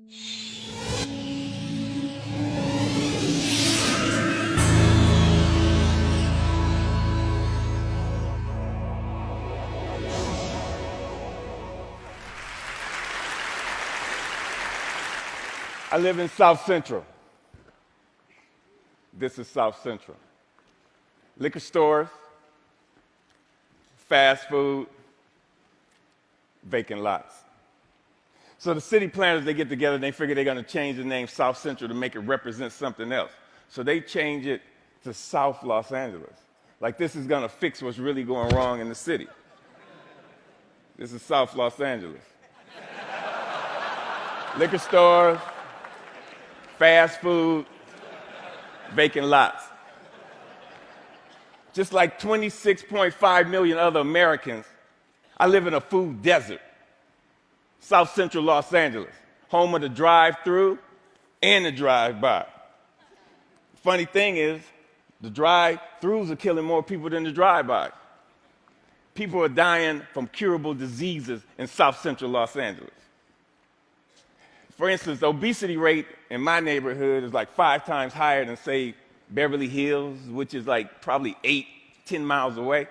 I live in South Central. This is South Central. Liquor stores, fast food, vacant lots. So the city planners, they get together and they figure they're going to change the name South Central to make it represent something else. So they change it to South Los Angeles. Like this is going to fix what's really going wrong in the city. This is South Los Angeles. Liquor stores, fast food, vacant lots. Just like 26.5 million other Americans, I live in a food desert. South Central Los Angeles, home of the drive-through and the drive-by. Funny thing is, the drive-throughs are killing more people than the drive-by. People are dying from curable diseases in South Central Los Angeles. For instance, the obesity rate in my neighborhood is like 5 times higher than, say, Beverly Hills, which is like probably 8-10 miles away.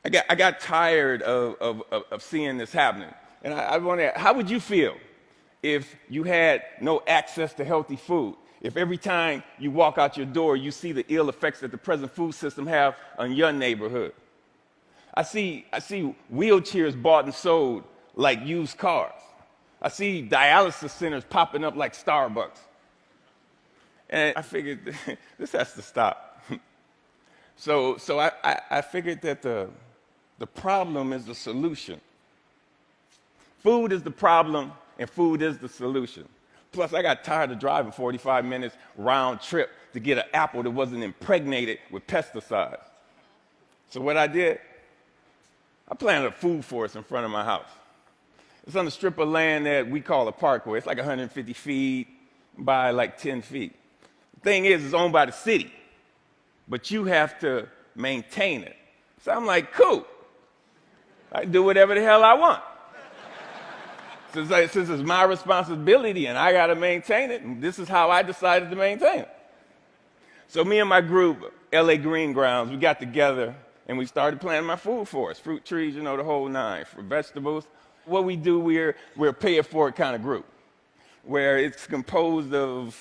I got tired of seeing this happening. And I wonder, how would you feel if you had no access to healthy food? If every time you walk out your door, you see the ill effects that the present food system have on your neighborhood? I see wheelchairs bought and sold like used cars. I see dialysis centers popping up like Starbucks. And I figured this has to stop. So I figured that the problem is the solution. Food is the problem, and food is the solution. Plus, I got tired of driving 45 minutes round trip to get an apple that wasn't impregnated with pesticides. So what I did, I planted a food forest in front of my house. It's on a strip of land that we call a parkway. It's like 150 feet by like 10 feet. The thing is, it's owned by the city, but you have to maintain it. So I'm like, cool. I can do whatever the hell I want. Since it's my responsibility and I got to maintain it, and this is how I decided to maintain it. So me and my group, LA Green Grounds, we got together and we started planting my food forest, fruit trees, the whole nine, for vegetables. What we do, we're a pay-it-forward kind of group, where it's composed of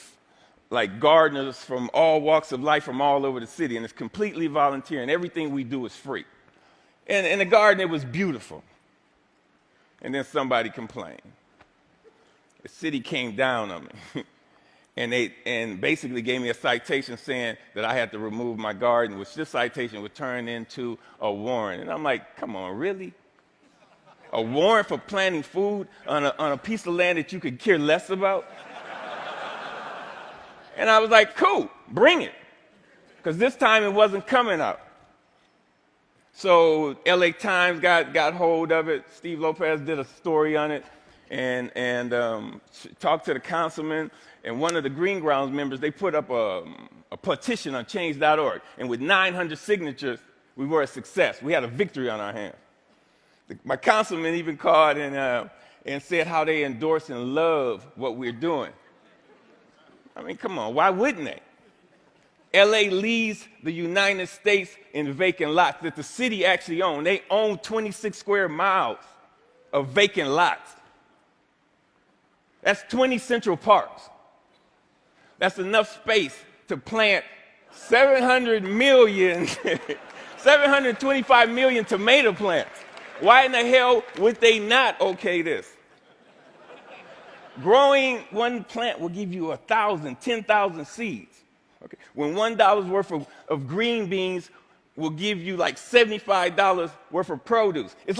like gardeners from all walks of life from all over the city, and it's completely volunteer, and everything we do is free. And in the garden, it was beautiful. And then somebody complained. The city came down on me and basically gave me a citation saying that I had to remove my garden, which this citation would turn into a warrant. And I'm like, come on, really? A warrant for planting food on a piece of land that you could care less about? And I was like, cool, bring it. Because this time it wasn't coming out. So LA Times got hold of it. Steve Lopez did a story on it and talked to the councilman. And one of the Green Grounds members, they put up a petition on change.org. And with 900 signatures, we were a success. We had a victory on our hands. My councilman even called and said how they endorse and love what we're doing. I mean, come on, why wouldn't they? LA leads the United States in vacant lots that the city actually owns. They own 26 square miles of vacant lots. That's 20 Central Parks. That's enough space to plant 725 million tomato plants. Why in the hell would they not okay this? Growing one plant will give you 1,000, 10,000 seeds. Okay. When $1 worth of green beans will give you like $75 worth of produce. It's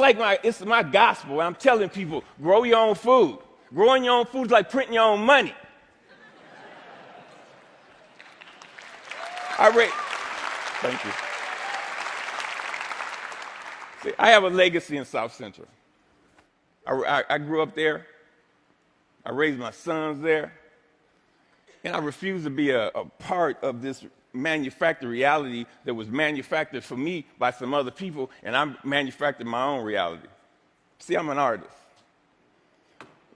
my gospel. I'm telling people, grow your own food. Growing your own food is like printing your own money. Thank you. See, I have a legacy in South Central. I grew up there. I raised my sons there. And I refuse to be a part of this manufactured reality that was manufactured for me by some other people, and I manufactured my own reality. See, I'm an artist.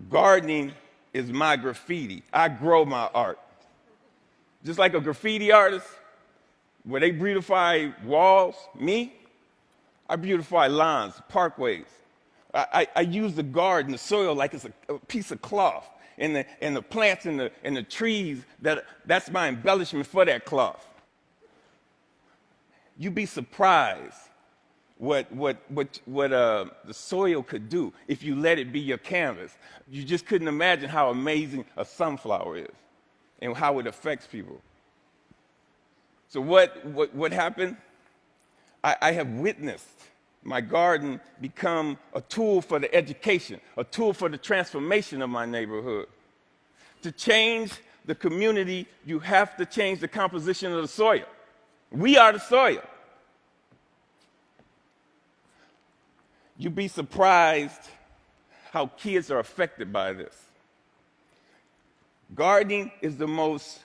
Gardening is my graffiti. I grow my art. Just like a graffiti artist, where they beautify walls, me, I beautify lawns, parkways. I use the garden, the soil, like it's a piece of cloth, and the plants and the trees, that's my embellishment for that cloth. You'd be surprised what the soil could do if you let it be your canvas. You just couldn't imagine how amazing a sunflower is and how it affects people. So what happened? I have witnessed my garden become a tool for the education, a tool for the transformation of my neighborhood. To change the community, you have to change the composition of the soil. We are the soil. You'd be surprised how kids are affected by this. Gardening is the most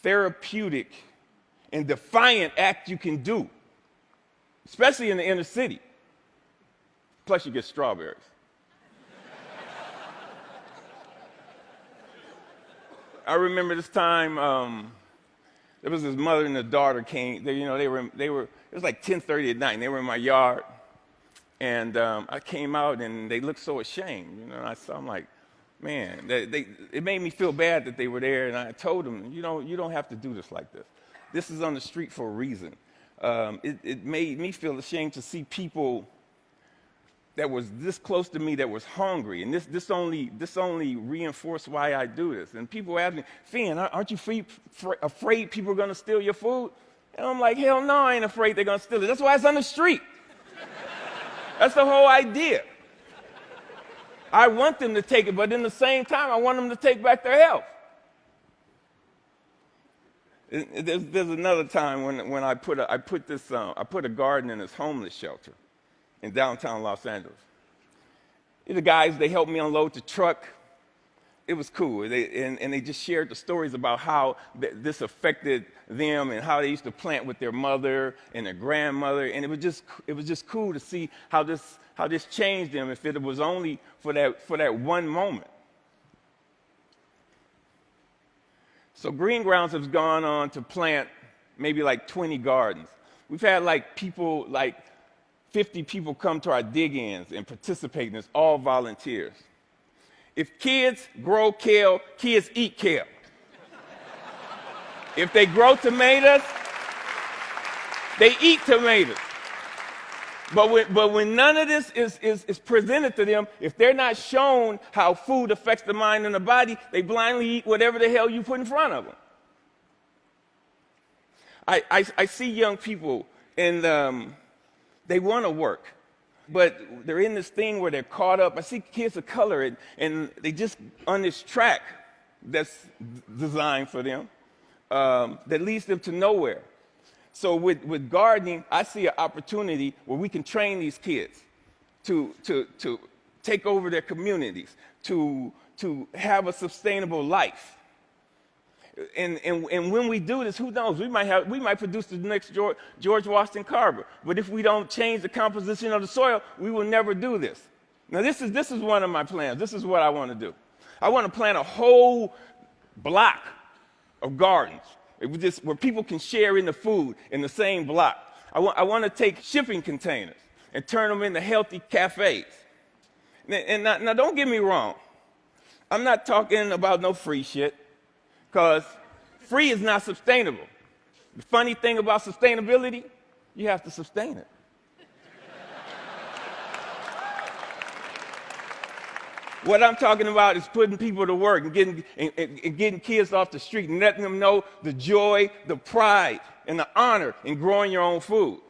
therapeutic and defiant act you can do, especially in the inner city. Plus, you get strawberries. I remember this time, there was this mother and the daughter came. They were. It was like 10:30 at night, and they were in my yard. And I came out, and they looked so ashamed. I'm like, man, it made me feel bad that they were there. And I told them, you don't have to do this like this. This is on the street for a reason. It made me feel ashamed to see people that was this close to me that was hungry, and this only reinforced why I do this. And people ask me, Finn, aren't you afraid people are going to steal your food? And I'm like, hell no, I ain't afraid they're going to steal it. That's why it's on the street. That's the whole idea. I want them to take it, but in the same time, I want them to take back their health. There's another time when I put a garden in this homeless shelter in downtown Los Angeles. The guys, they helped me unload the truck. It was cool. They just shared the stories about how this affected them and how they used to plant with their mother and their grandmother. And it was just cool to see how this changed them if it was only for that one moment. So Green Grounds has gone on to plant maybe like 20 gardens. We've had like 50 people come to our dig-ins and participate in this, all volunteers. If kids grow kale, kids eat kale. If they grow tomatoes, they eat tomatoes. But when none of this is presented to them, if they're not shown how food affects the mind and the body, they blindly eat whatever the hell you put in front of them. I see young people, and they want to work, but they're in this thing where they're caught up. I see kids of color, and they just on this track that's designed for them that leads them to nowhere. So with gardening, I see an opportunity where we can train these kids to take over their communities, to have a sustainable life. And when we do this, who knows? We might produce the next George Washington Carver. But if we don't change the composition of the soil, we will never do this. Now, this is one of my plans. This is what I want to do. I want to plant a whole block of gardens where people can share in the food in the same block. I want to take shipping containers and turn them into healthy cafes. And now, don't get me wrong. I'm not talking about no free shit, because free is not sustainable. The funny thing about sustainability, you have to sustain it. What I'm talking about is putting people to work and getting kids off the street and letting them know the joy, the pride, and the honor in growing your own food.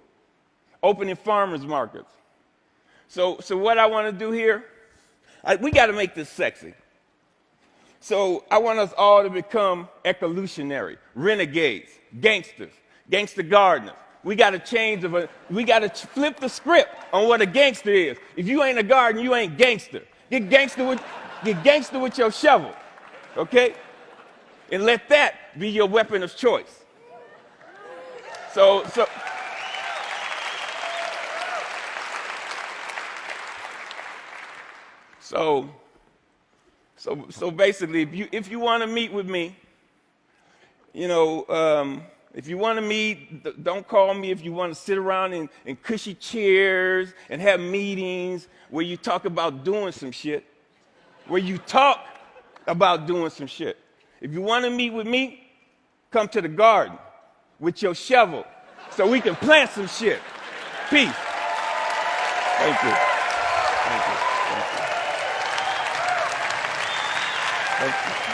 Opening farmers markets. So what I want to do here, we got to make this sexy. So I want us all to become ecolutionary, renegades, gangsters, gangster gardeners. We got to we got to flip the script on what a gangster is. If you ain't a gardener, you ain't gangster. Get gangster with your shovel, okay? And let that be your weapon of choice. So So basically, if you want to meet with me, you know, if you want to meet, don't call me. If you want to sit around in cushy chairs and have meetings where you talk about doing some shit, where you talk about doing some shit. If you want to meet with me, come to the garden with your shovel so we can plant some shit. Peace. Thank you. Thank you. Thank you. Thank you.